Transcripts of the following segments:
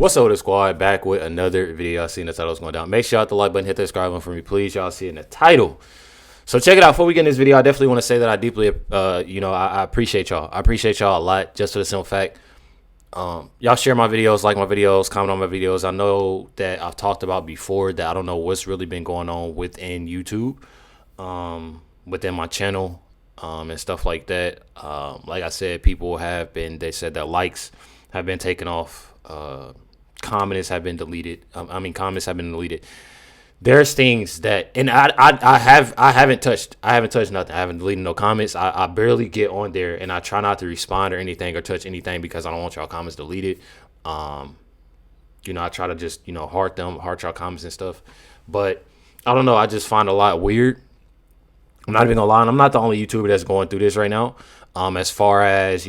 What's up with the squad? Back with another video. I seen the title's going down. Make sure you hit the like button, hit the subscribe button for me, please. Y'all see it in the title. So check it out. Before we get in this video, I definitely want to say that I deeply, I appreciate y'all. I appreciate y'all a lot, just for the simple fact. Y'all share my videos, like my videos, comment on my videos. I know that I've talked about before that I don't know what's really been going on within YouTube, within my channel, and stuff like that. Like I said, they said that likes have been taken off. Comments have been deleted. Comments have been deleted. There's things that, and I haven't touched nothing. I haven't deleted no comments. I barely get on there, and I try not to respond or anything or touch anything because I don't want y'all comments deleted. I try to just, heart y'all comments and stuff. But I don't know. I just find a lot weird. I'm not even gonna lie. I'm not the only YouTuber that's going through this right now. As far as,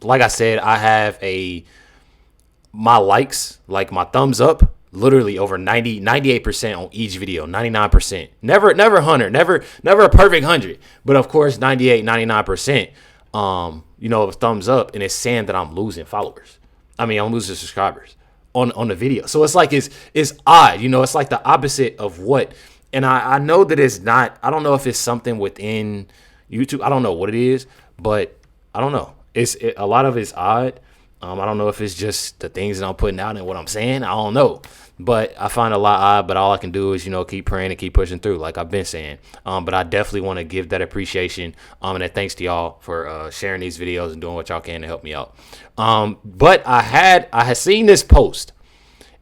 like I said, I have my likes, like my thumbs up, literally over 98% on each video, 99%. Never 100, never a perfect 100, but of course 98, 99%. Of thumbs up, and it's saying that I'm losing followers. I'm losing subscribers on the video. So it's like it's odd, it's like the opposite of what. And I know that it's not. I don't know if it's something within YouTube. I don't know what it is, but I don't know. A lot of it's odd. I don't know if it's just the things that I'm putting out and what I'm saying. I don't know. But I find it a lot odd. But all I can do is, keep praying and keep pushing through, like I've been saying. But I definitely want to give that appreciation and that thanks to y'all for sharing these videos and doing what y'all can to help me out. But I had seen this post,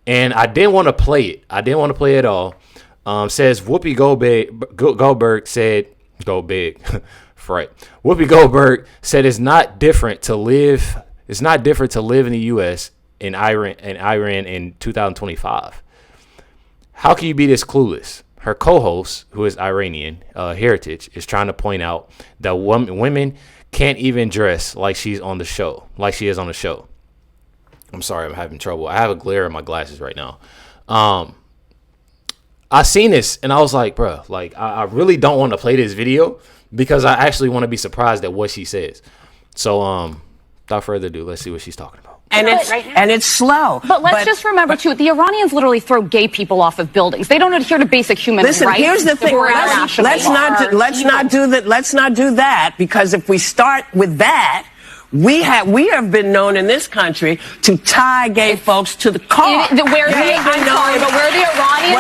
and I didn't want to play it. I didn't want to play it at all. Says Whoopi Goldberg said, go big. Right. Whoopi Goldberg said it's not different to live in the U.S. and Iran in 2025. How can you be this clueless? Her co-host, who is Iranian heritage, is trying to point out that women can't even dress like she is on the show. I'm sorry, I'm having trouble. I have a glare in my glasses right now. I seen this and I was like, bro, I really don't want to play this video because I actually want to be surprised at what she says. So, without further ado, let's see what she's talking about. And it's slow. But let's just remember, too, the Iranians literally throw gay people off of buildings. They don't adhere to basic human rights. Listen, here's the thing. Let's not do that, because if we start with that, we have been known in this country to tie gay folks to the car. Where the Iranian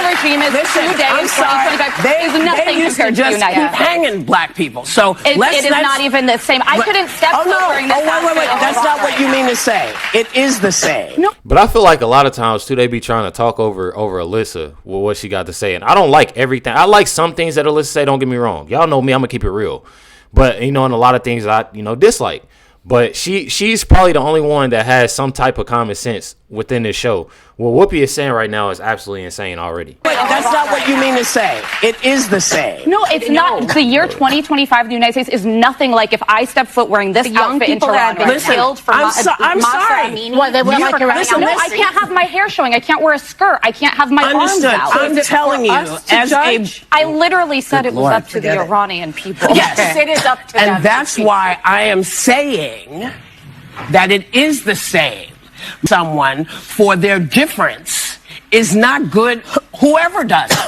regime is today in 2025 is nothing compared to the United States. Hanging black people. So it is not even the same. I couldn't step foot during this. Wait. That's not what you mean to say. It is the same. No. But I feel like a lot of times too, they be trying to talk over Alyssa with what she got to say, and I don't like everything. I like some things that Alyssa say. Don't get me wrong. Y'all know me. I'm gonna keep it real. But and a lot of things I dislike. But she's probably the only one that has some type of common sense within this show. What Whoopi is saying right now is absolutely insane already. But that's not what you mean to say. It is the same. No, it's not. The year 2025 in the United States is nothing like if I step foot wearing this outfit in Toronto. Killed for I'm sorry. I can't have my hair showing. I can't wear a skirt. I can't have my arms out. I'm telling you, I literally said it was up to the Iranian people. Yes, it is up to them. And that's why I am saying that it is the same. Someone for their difference is not good. Whoever does it,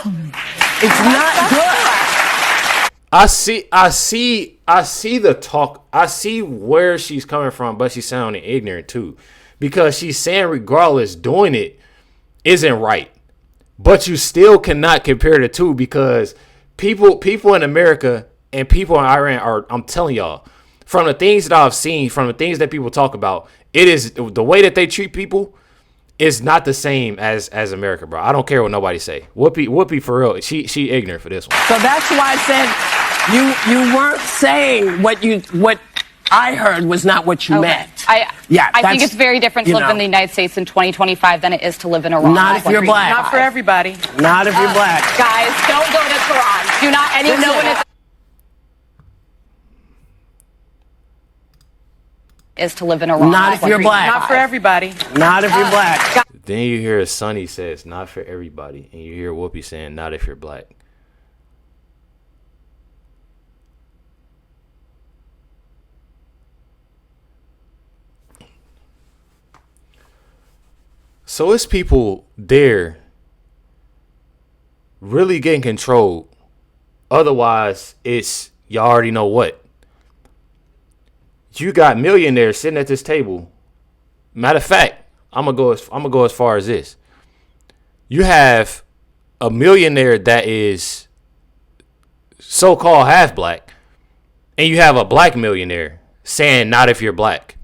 it's not good. I see the talk. I see where she's coming from, but she's sounding ignorant too, because she's saying regardless, doing it isn't right. But you still cannot compare the two, because people in America and people in Iran are. I'm telling y'all, from the things that I've seen, from the things that people talk about, it is the way that they treat people is not the same as America, bro. I don't care what nobody say. Whoopi for real, she ignorant for this one. So that's why I said you weren't saying what I heard was not what you meant. I think it's very different to live in the United States in 2025 than it is to live in Iran. Not if you're black. Not for everybody. Not if you're black. Guys, don't go to Tehran. Do not anyone is to live in Iran. Not if you're black. Not for everybody. Not if you're black. Then you hear Sonny says, not for everybody. And you hear Whoopi saying, not if you're black. So it's people there really getting controlled. Otherwise, it's y'all already know what. You got millionaires sitting at this table. Matter of fact, I'm gonna go as far as this. You have a millionaire that is so-called half black, and you have a black millionaire saying not if you're black.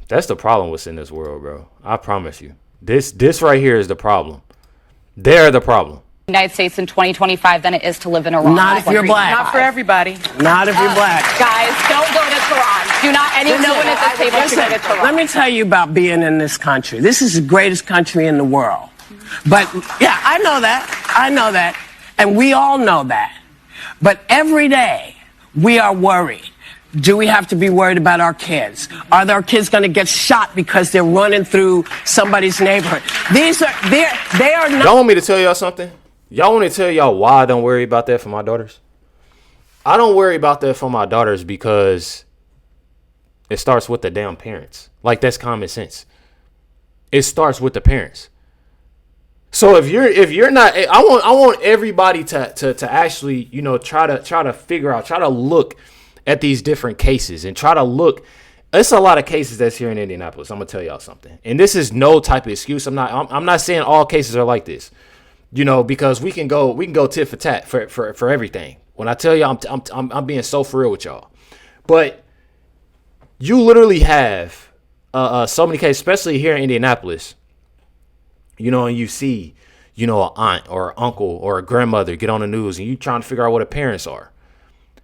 That's the problem with in this world, bro. I promise you. This right here is the problem. They're the problem. United States in 2025 than it is to live in Iran. Not if you're black. Not for everybody. Not if you're black. Guys, don't go to Tehran. Do not anyone at this table should go to Tehran. Let me tell you about being in this country. This is the greatest country in the world. But yeah, I know that. And we all know that. But every day we are worried. Do we have to be worried about our kids? Are our kids going to get shot because they're running through somebody's neighborhood? They are not. Y'all want me to tell y'all something? Y'all want me to tell y'all why I don't worry about that for my daughters? I don't worry about that for my daughters because it starts with the damn parents. Like, that's common sense. It starts with the parents. So if you're not, I want everybody to actually, you know, try to figure out, try to look at these different cases and try to look. It's a lot of cases that's here in Indianapolis. I'm gonna tell y'all something, and this is no type of excuse. I'm not saying all cases are like this, you know, because we can go tit for tat for everything. When I tell y'all, I'm being so for real with y'all, but you literally have so many cases, especially here in Indianapolis, you know, and you see, you know, an aunt or an uncle or a grandmother get on the news, and you trying to figure out what the parents are.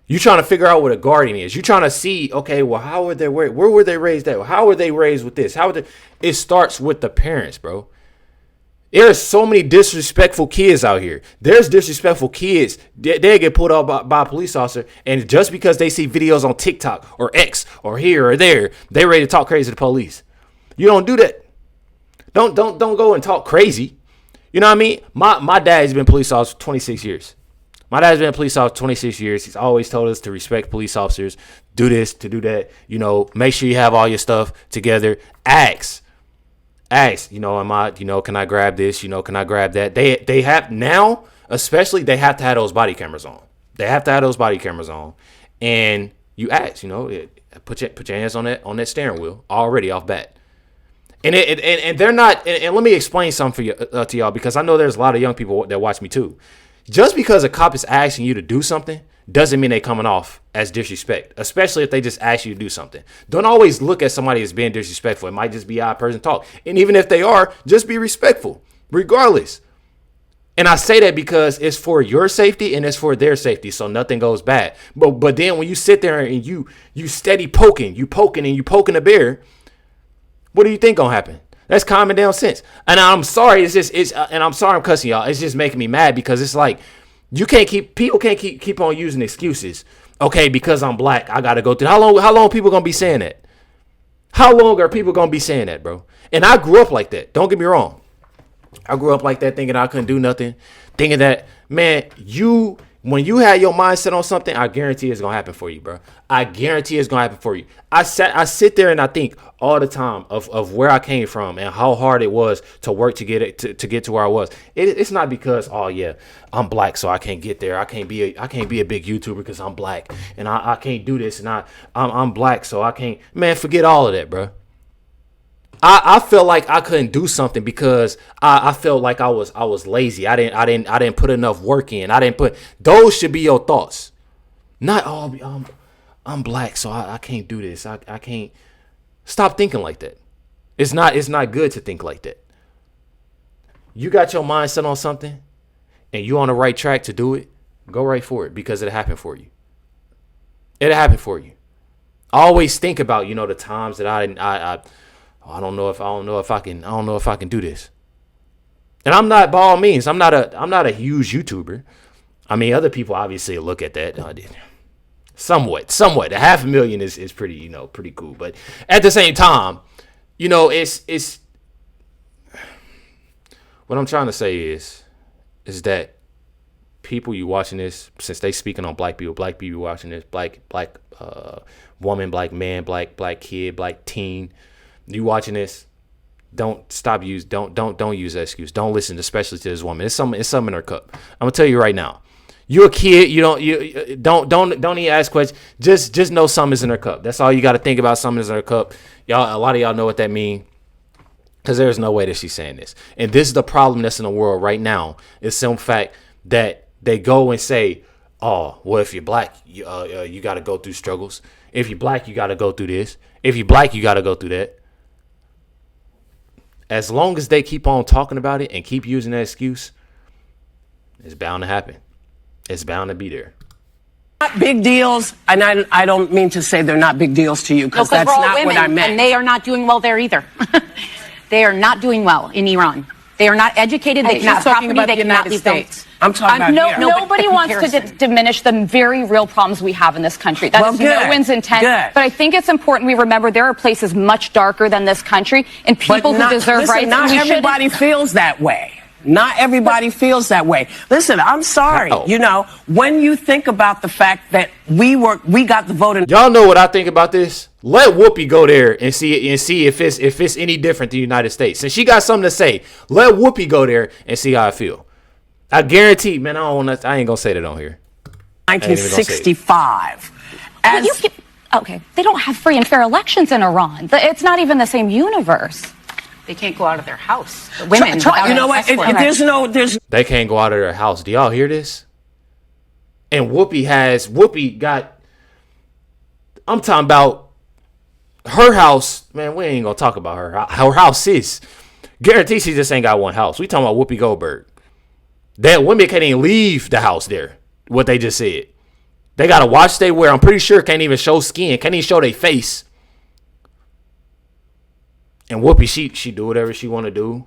You trying to figure out what a guardian is. You trying to see, okay, well, how were they? Where were they raised at? How were they raised with this? It starts with the parents, bro. There's so many disrespectful kids out here. There's disrespectful kids. They get pulled up by a police officer, and just because they see videos on TikTok or X or here or there, they ready to talk crazy to the police. You don't do that. Don't go and talk crazy. You know what I mean? My dad's been a police officer for 26 years. My dad's been a police officer 26 years. He's always told us to respect police officers, do this, to do that. You know, make sure you have all your stuff together. Ask, you know, can I grab this? You know, can I grab that? They have now, especially, they have to have those body cameras on. They have to have those body cameras on. And you ask, you know, put your hands on that steering wheel already off bat. And they're not, and let me explain something for you, to y'all, because I know there's a lot of young people that watch me too. Just because a cop is asking you to do something doesn't mean they're coming off as disrespect, especially if they just ask you to do something. Don't always look at somebody as being disrespectful. It might just be our person talk. And even if they are, just be respectful, regardless. And I say that because it's for your safety and it's for their safety, so nothing goes bad. But then when you sit there and you steady poking a bear, what do you think gonna happen? That's common down sense. And I'm sorry, and I'm sorry I'm cussing y'all. It's just making me mad because it's like people can't keep on using excuses. Okay, because I'm black, I gotta go through. How long people gonna be saying that? How long are people gonna be saying that, bro? And I grew up like that. Don't get me wrong. I grew up like that, thinking I couldn't do nothing, thinking that, man, when you had your mindset on something, I guarantee it's gonna happen for you, bro. I guarantee it's gonna happen for you. I sit there and I think all the time of where I came from and how hard it was to work to get to where I was. It's not because, oh yeah, I'm black, so I can't get there. I can't be a big YouTuber because I'm black, and I can't do this, and I'm black, so I can't. Man, forget all of that, bro. I felt like I couldn't do something because I felt like I was lazy. I didn't put enough work in. Those should be your thoughts. Not, oh, I'm black, so I can't do this. I can't. Stop thinking like that. It's not good to think like that. You got your mind set on something and you on the right track to do it, go right for it because it'll happen for you. It'll happen for you. I always think about, you know, the times that I don't know if I can do this. And I'm not, by all means, I'm not a huge YouTuber. I mean, other people obviously look at that. Somewhat. 500,000 is pretty, you know, pretty cool. But at the same time, you know, it's what I'm trying to say is that people, you watching this, since they speaking on black people watching this, black woman, black man, black kid, black teen, you watching this, don't use that excuse. Don't listen, especially to this woman. It's something in her cup. I'm gonna tell you right now. You're a kid. You don't even ask questions. Just know something's in her cup. That's all you got to think about. Something's in her cup. Y'all, a lot of y'all know what that means. Because there's no way that she's saying this. And this is the problem that's in the world right now. It's some fact that they go and say, oh, well, if you're black, you got to go through struggles. If you're black, you got to go through this. If you're black, you got to go through that. As long as they keep on talking about it and keep using that excuse, it's bound to happen. It's bound to be there. Not big deals, and I don't mean to say they're not big deals to you, because that's not women, what I meant. And they are not doing well there either. They are not doing well in Iran. They are not educated. They cannot property. They cannot leave States. I'm talking about here. Nobody wants to diminish the very real problems we have in this country. That is no one's intent. Good. But I think it's important we remember there are places much darker than this country and people who deserve rights. Not everybody feels that way. Not everybody feels that way. Listen, I'm sorry. You know, when you think about the fact that we got the vote. Y'all know what I think about this? Let Whoopi go there and see if it's any different than the United States. Since she got something to say, let Whoopi go there and see how I feel. I guarantee, man, I ain't gonna say that on here. 1965. Okay, they don't have free and fair elections in Iran. It's not even the same universe. They can't go out of their house. The women, you know what? They can't go out of their house. Do y'all hear this? And Whoopi got. I'm talking about her house, man. We ain't gonna talk about her. Her house is. Guarantee she just ain't got one house. We talking about Whoopi Goldberg. That women can't even leave the house there. What they just said. They gotta watch they wear. I'm pretty sure can't even show skin. Can't even show their face. And Whoopi, she do whatever she want to do.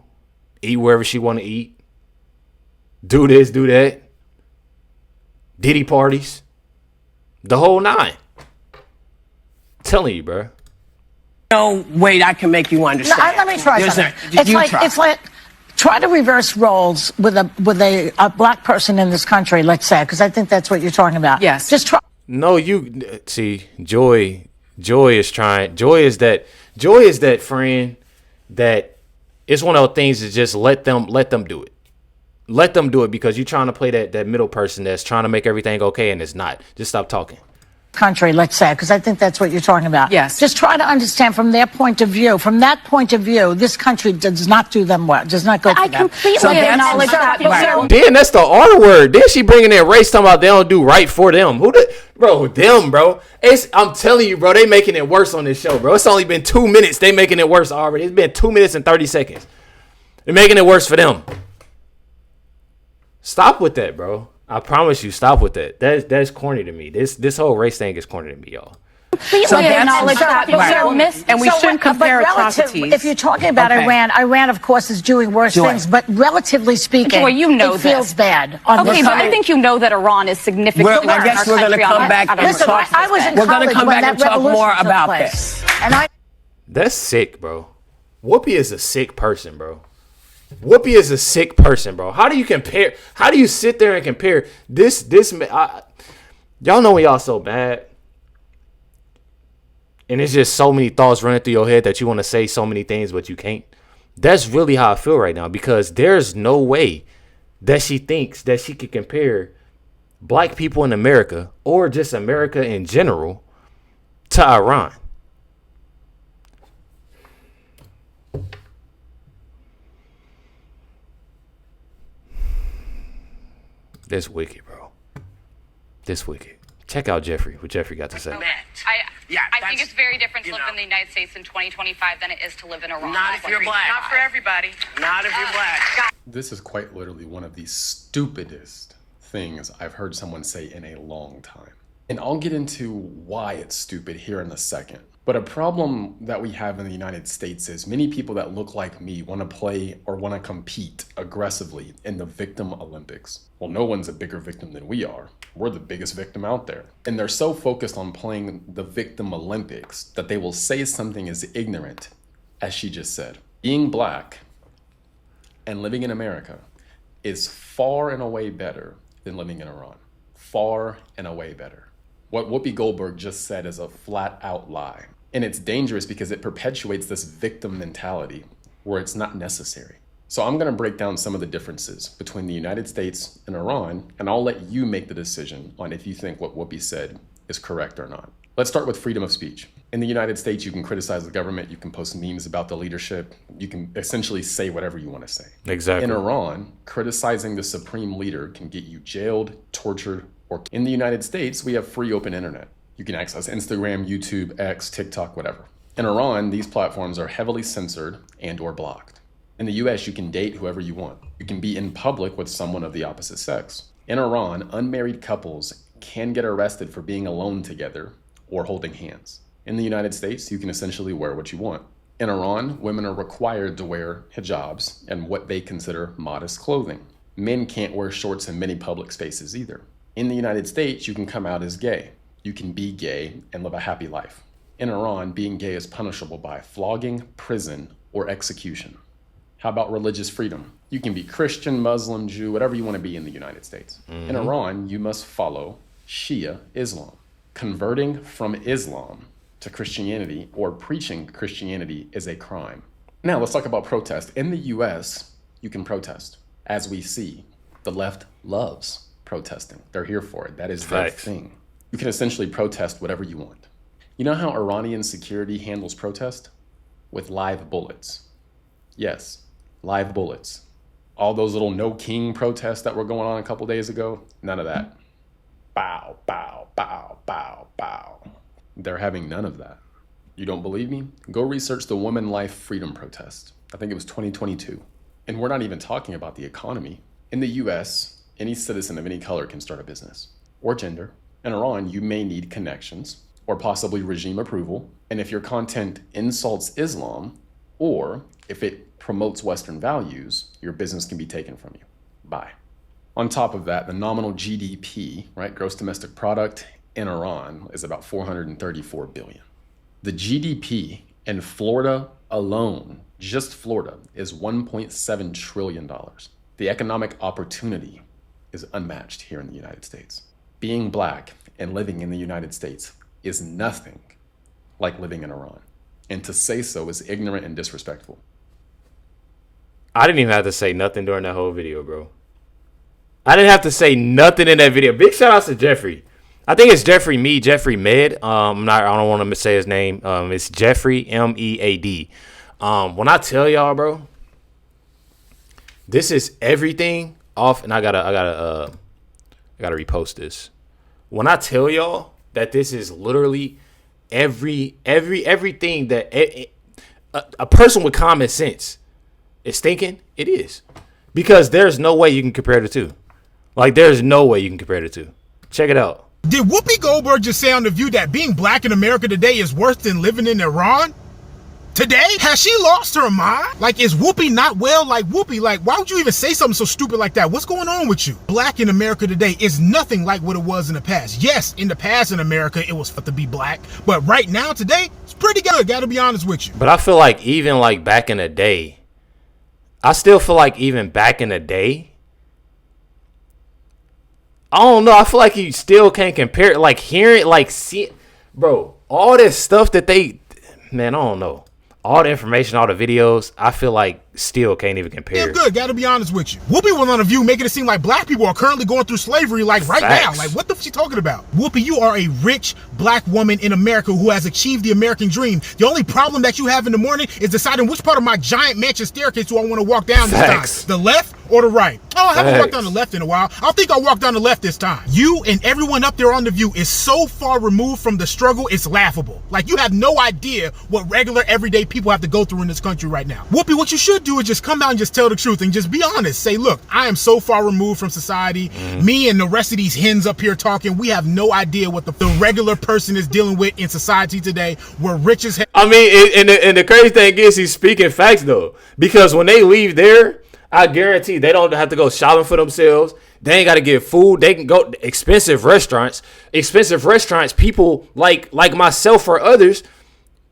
Eat wherever she want to eat. Do this, do that. Diddy parties. The whole nine. Telling you, bro. No, wait, I can make you understand. Let me try something. It's like try to reverse roles with a black person in this country, let's say, because I think that's what you're talking about. Yes. Just try. No, you see, Joy is trying. Joy is that friend that it's one of those things that just let them do it. Let them do it because you're trying to play that middle person that's trying to make everything okay and it's not. Just stop talking. Country, let's say, because I think that's what you're talking about. Yes. Just try to understand from their point of view. From that point of view, this country does not do them well. Does not go for them. I completely acknowledge that. Then that's the R word. Then she bringing in race talking about they don't do right for them. Bro? I'm telling you, bro, they making it worse on this show, bro. It's only been 2 minutes. They making it worse already. It's been 2 minutes and 30 seconds. They're making it worse for them. Stop with that, bro. I promise you, stop with that. That's corny to me. This whole race thing is corny to me, y'all. Completely acknowledge that. And we shouldn't compare atrocities. If you're talking about Iran, of course, is doing worse things. But relatively speaking, it feels bad. But I think you know that Iran is significantly worse. I guess we're going to come back and talk. We're going to come back and talk more about this. That's sick, bro. Whoopi is a sick person, bro. Whoopi is a sick person, bro. How do you compare? How do you sit there and compare this? Y'all know when y'all so bad, and it's just so many thoughts running through your head that you want to say so many things, but you can't. That's really how I feel right now because there's no way that she thinks that she could compare black people in America or just America in general to Iran. This wicked, bro. This wicked. Check out Jeffrey, what Jeffrey got to say. I think it's very different to live in the United States in 2025 than it is to live in Iran. Not if you're black. Not for everybody. Not if you're black. This is quite literally one of the stupidest things I've heard someone say in a long time. And I'll get into why it's stupid here in a second. But a problem that we have in the United States is many people that look like me want to play or want to compete aggressively in the victim Olympics. Well, no one's a bigger victim than we are. We're the biggest victim out there. And they're so focused on playing the victim Olympics that they will say something as ignorant as she just said. Being black and living in America is far and away better than living in Iran. Far and away better. What Whoopi Goldberg just said is a flat out lie. And it's dangerous because it perpetuates this victim mentality where it's not necessary. So I'm going to break down some of the differences between the United States and Iran, and I'll let you make the decision on if you think what Whoopi said is correct or not. Let's start with freedom of speech. In the United States, you can criticize the government, you can post memes about the leadership, you can essentially say whatever you want to say. Exactly. In Iran, criticizing the supreme leader can get you jailed, tortured, or in the United States, we have free open internet. You can access Instagram, YouTube, X, TikTok, whatever. In Iran, these platforms are heavily censored and or blocked. In the US, you can date whoever you want. You can be in public with someone of the opposite sex. In Iran, unmarried couples can get arrested for being alone together or holding hands. In the United States, you can essentially wear what you want. In Iran, women are required to wear hijabs and what they consider modest clothing. Men can't wear shorts in many public spaces either. In the United States, you can come out as gay. You can be gay and live a happy life. In Iran, being gay is punishable by flogging, prison, or execution. How about religious freedom? You can be Christian, Muslim, Jew, whatever you want to be in the United States. In Iran, you must follow Shia Islam. Converting from Islam to Christianity or preaching Christianity is a crime. Now let's talk about protest. In the US, you can protest. As we see, the left loves protesting. They're here for it. That is their thing. You can essentially protest whatever you want. You know how Iranian security handles protest? With live bullets. Yes, live bullets. All those little no king protests that were going on a couple days ago, none of that. Bow, bow, bow, bow, bow. They're having none of that. You don't believe me? Go research the Women Life Freedom Protest. I think it was 2022. And we're not even talking about the economy. In the US, any citizen of any color can start a business or gender. In Iran, you may need connections or possibly regime approval. And if your content insults Islam or if it promotes Western values, your business can be taken from you. Bye. On top of that, the nominal GDP, right, gross domestic product in Iran is about 434 billion. The GDP in Florida alone, just Florida, is $1.7 trillion. The economic opportunity is unmatched here in the United States. Being black and living in the United States is nothing like living in Iran. And to say so is ignorant and disrespectful. I didn't even have to say nothing during that whole video, bro. I didn't have to say nothing in that video. Big shout out to Jeffrey. I think it's Jeffrey Med. I don't want to say his name. It's Jeffrey Mead. When I tell y'all, bro, this is everything off, and I gotta repost this. When I tell y'all that this is literally everything that a person with common sense is thinking, it is, because there's no way you can compare the two. Like, there's no way you can compare the two. Check it out. Did Whoopi Goldberg just say on The View that being black in America today is worse than living in Iran? Today? Has she lost her mind? Like, is Whoopi not well? Like, Whoopi, like, why would you even say something so stupid like that? What's going on with you? Black in America today is nothing like what it was in the past. Yes, in the past in America, it was fun to be black. But right now, today, it's pretty good. Gotta be honest with you. But I feel like even like back in the day, I still feel like even back in the day, I don't know. I feel like you still can't compare it. Like hearing, like see, bro, all this stuff that man, I don't know. All the information, all the videos, I feel like still can't even compare. Yeah, good. Gotta be honest with you. Whoopi was on The View making it seem like black people are currently going through slavery, like right now. Like, what the f she talking about? Whoopi, you are a rich black woman in America who has achieved the American dream. The only problem that you have in the morning is deciding which part of my giant mansion staircase do I want to walk down this time. The left or the right? Oh, I haven't walked down the left in a while. I think I'll walk down the left this time. You and everyone up there on The View is so far removed from the struggle, it's laughable. Like, you have no idea what regular, everyday people have to go through in this country right now. Whoopi, what you should do is just come out and just tell the truth and just be honest. Say, look, I am so far removed from society. Me and the rest of these hens up here talking, we have no idea what the regular person is dealing with in society today. We're rich as hell. I mean, and the crazy thing is he's speaking facts, though. Because when they leave there, I guarantee they don't have to go shopping for themselves. They ain't got to get food. They can go to expensive restaurants. People like myself or others,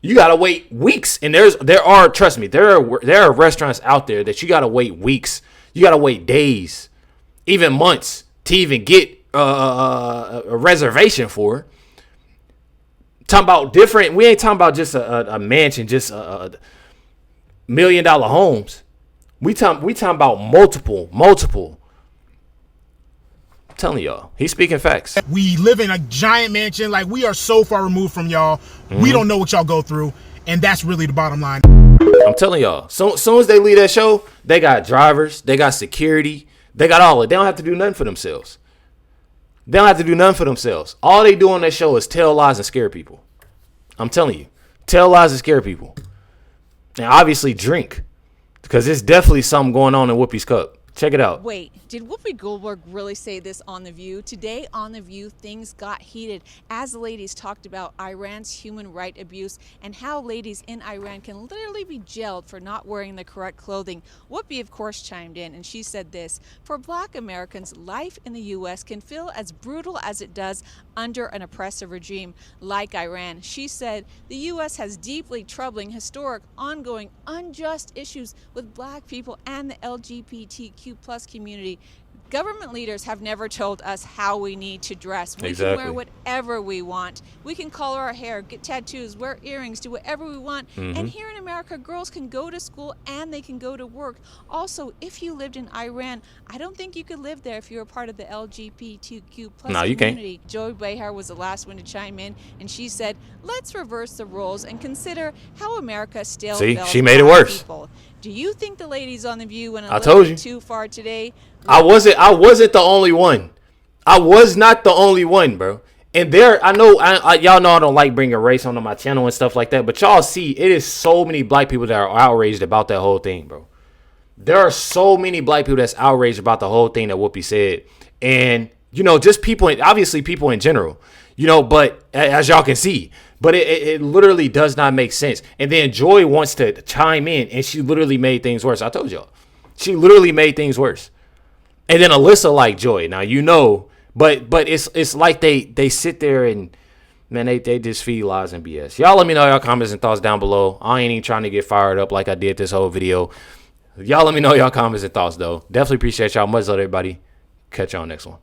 you got to wait weeks. And trust me, there are restaurants out there that you got to wait weeks. You got to wait days, even months to even get a reservation for. Talking about different. We ain't talking about just a mansion, just $1 million homes. We talking about multiple. I'm telling y'all, he's speaking facts. We live in a giant mansion. Like, we are so far removed from y'all. We don't know what y'all go through, and that's really the bottom line. I'm telling y'all, soon as they leave that show, they got drivers, they got security, they got all of it. They don't have to do nothing for themselves. All they do on that show is tell lies and scare people. I'm telling you, tell lies and scare people. And obviously drink, because there's definitely something going on in Whoopi's cup. Check it out. Wait, did Whoopi Goldberg really say this on The View? Today on The View, things got heated as the ladies talked about Iran's human right abuse and how ladies in Iran can literally be jailed for not wearing the correct clothing. Whoopi, of course, chimed in, and she said this: for Black Americans, life in the U.S. can feel as brutal as it does under an oppressive regime like Iran. She said the U.S. has deeply troubling, historic, ongoing, unjust issues with Black people and the LGBTQ plus community. Government leaders have never told us how we need to dress. We can wear whatever we want. We can color our hair, get tattoos, wear earrings, do whatever we want. And here in America, girls can go to school and they can go to work. Also, if you lived in Iran, I don't think you could live there if you were part of the LGBTQ plus community. Joy Behar was the last one to chime in, and she said, let's reverse the roles and consider how America still she made it worse. People. Do you think the ladies on The View went a little bit too far today? I wasn't the only one. I was not the only one, bro. And there, I know, y'all know I don't like bringing race onto my channel and stuff like that, but y'all see, it is so many Black people that are outraged about that whole thing, bro. There are so many Black people that's outraged about the whole thing that Whoopi said. And, you know, just people, obviously people in general, you know, but as y'all can see, but it literally does not make sense. And then Joy wants to chime in, and she literally made things worse. I told y'all. She literally made things worse. And then Alyssa like Joy. Now, you know, but it's like they sit there and, man, they just feed lies and BS. Y'all let me know your comments and thoughts down below. I ain't even trying to get fired up like I did this whole video. Y'all let me know your comments and thoughts, though. Definitely appreciate y'all. Much love, everybody. Catch y'all next one.